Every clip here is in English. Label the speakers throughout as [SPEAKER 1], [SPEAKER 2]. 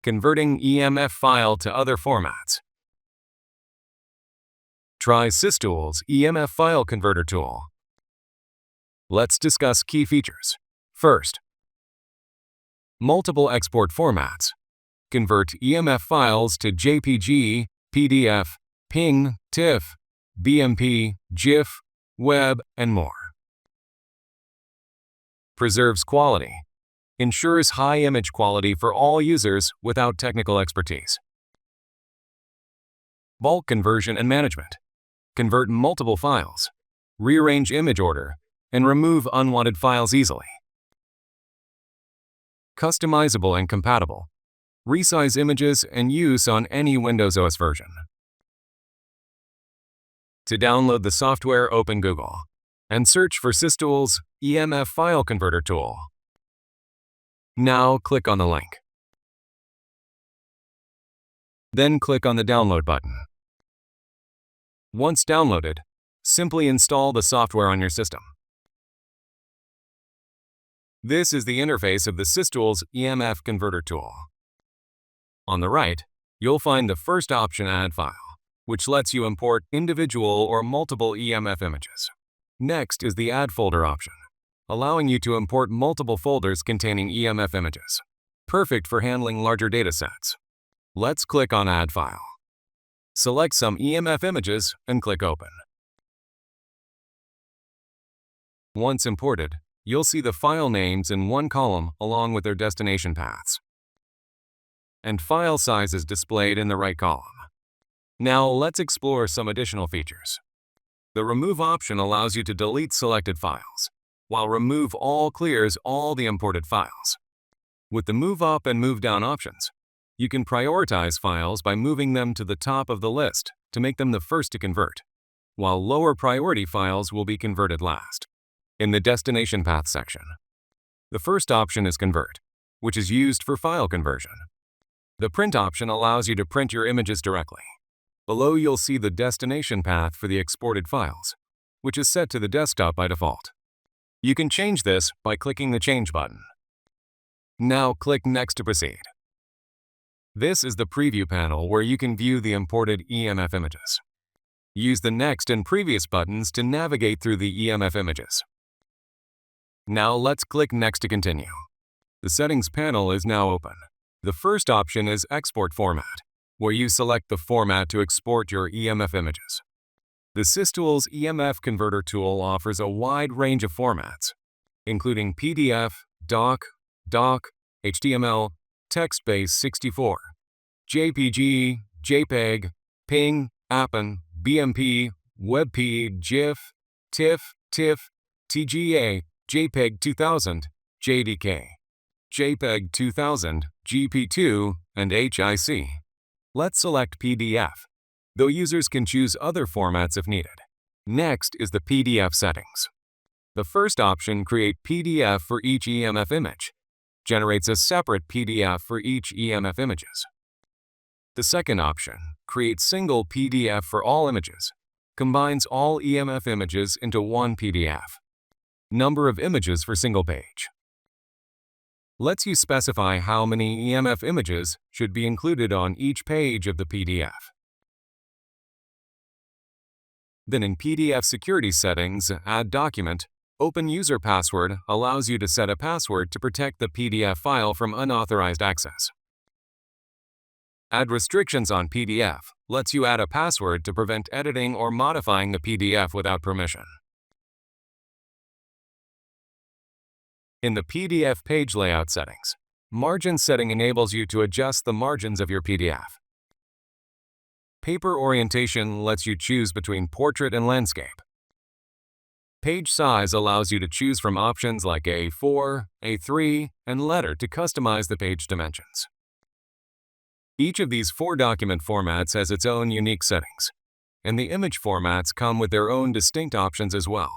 [SPEAKER 1] converting EMF file to other formats. Try SysTools EMF File Converter Tool. Let's discuss key features. First, multiple export formats. Convert EMF files to JPG, PDF, PNG, TIFF, BMP, GIF, WEB, and more. Preserves quality. Ensures high image quality for all users without technical expertise. Bulk conversion and management. Convert multiple files, rearrange image order, and remove unwanted files easily. Customizable and compatible. Resize images and use on any Windows OS version. To download the software, open Google and search for SysTools EMF File Converter Tool. Now click on the link. Then click on the download button. Once downloaded, simply install the software on your system. This is the interface of the SysTools EMF Converter Tool. On the right, you'll find the first option, Add File, which lets you import individual or multiple EMF images. Next is the Add Folder option, allowing you to import multiple folders containing EMF images, perfect for handling larger datasets. Let's click on Add File. Select some EMF images and click Open. Once imported, you'll see the file names in one column along with their destination paths. And file size is displayed in the right column. Now let's explore some additional features. The Remove option allows you to delete selected files, while Remove All clears all the imported files. With the Move Up and Move Down options, you can prioritize files by moving them to the top of the list to make them the first to convert, while lower priority files will be converted last. In the Destination Path section, the first option is Convert, which is used for file conversion. The Print option allows you to print your images directly. Below you'll see the destination path for the exported files, which is set to the desktop by default. You can change this by clicking the Change button. Now click Next to proceed. This is the Preview panel where you can view the imported EMF images. Use the Next and Previous buttons to navigate through the EMF images. Now let's click Next to continue. The Settings panel is now open. The first option is Export Format, where you select the format to export your EMF images. The SysTools EMF Converter Tool offers a wide range of formats, including PDF, doc, HTML, text-based 64, JPG, JPEG, PNG, APN, BMP, WebP, GIF, TIFF, TGA, JPEG 2000, JDK, JPEG 2000, GP2, and HIC. Let's select PDF, though users can choose other formats if needed. Next is the PDF settings. The first option, Create PDF for each EMF image, generates a separate PDF for each EMF images. The second option, Create Single PDF for all images, combines all EMF images into one PDF. Number of images for single page. Lets you specify how many EMF images should be included on each page of the PDF. Then in PDF Security Settings, Add Document, Open User Password allows you to set a password to protect the PDF file from unauthorized access. Add Restrictions on PDF lets you add a password to prevent editing or modifying the PDF without permission. In the PDF Page Layout settings, Margin setting enables you to adjust the margins of your PDF. Paper Orientation lets you choose between portrait and landscape. Page Size allows you to choose from options like A4, A3, and letter to customize the page dimensions. Each of these 4 document formats has its own unique settings, and the image formats come with their own distinct options as well.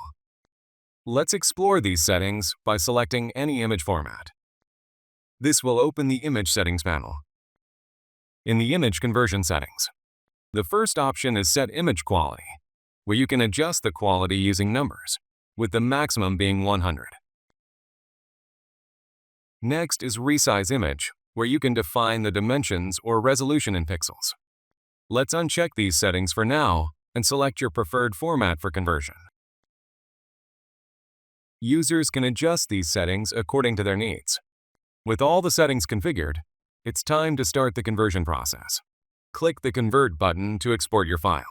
[SPEAKER 1] Let's explore these settings by selecting any image format. This will open the Image Settings panel. In the Image Conversion settings, the first option is Set Image Quality, where you can adjust the quality using numbers, with the maximum being 100. Next is Resize Image, where you can define the dimensions or resolution in pixels. Let's uncheck these settings for now and select your preferred format for conversion. Users can adjust these settings according to their needs. With all the settings configured, it's time to start the conversion process. Click the Convert button to export your file.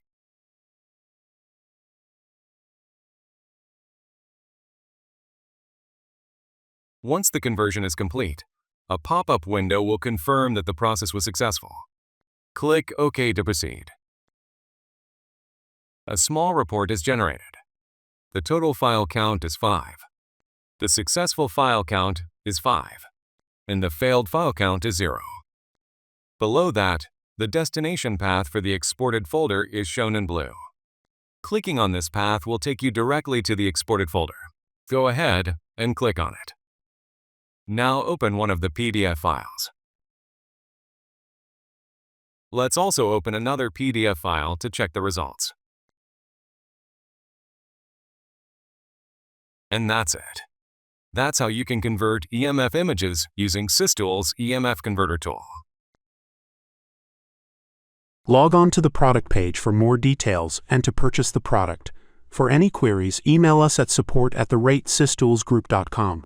[SPEAKER 1] Once the conversion is complete, a pop-up window will confirm that the process was successful. Click OK to proceed. A small report is generated. The total file count is 5. The successful file count is 5. And the failed file count is 0. Below that, the destination path for the exported folder is shown in blue. Clicking on this path will take you directly to the exported folder. Go ahead and click on it. Now open one of the PDF files. Let's also open another PDF file to check the results. And that's it. That's how you can convert EMF images using SysTools EMF Converter Tool.
[SPEAKER 2] Log on to the product page for more details and to purchase the product. For any queries, email us at support@systoolsgroup.com.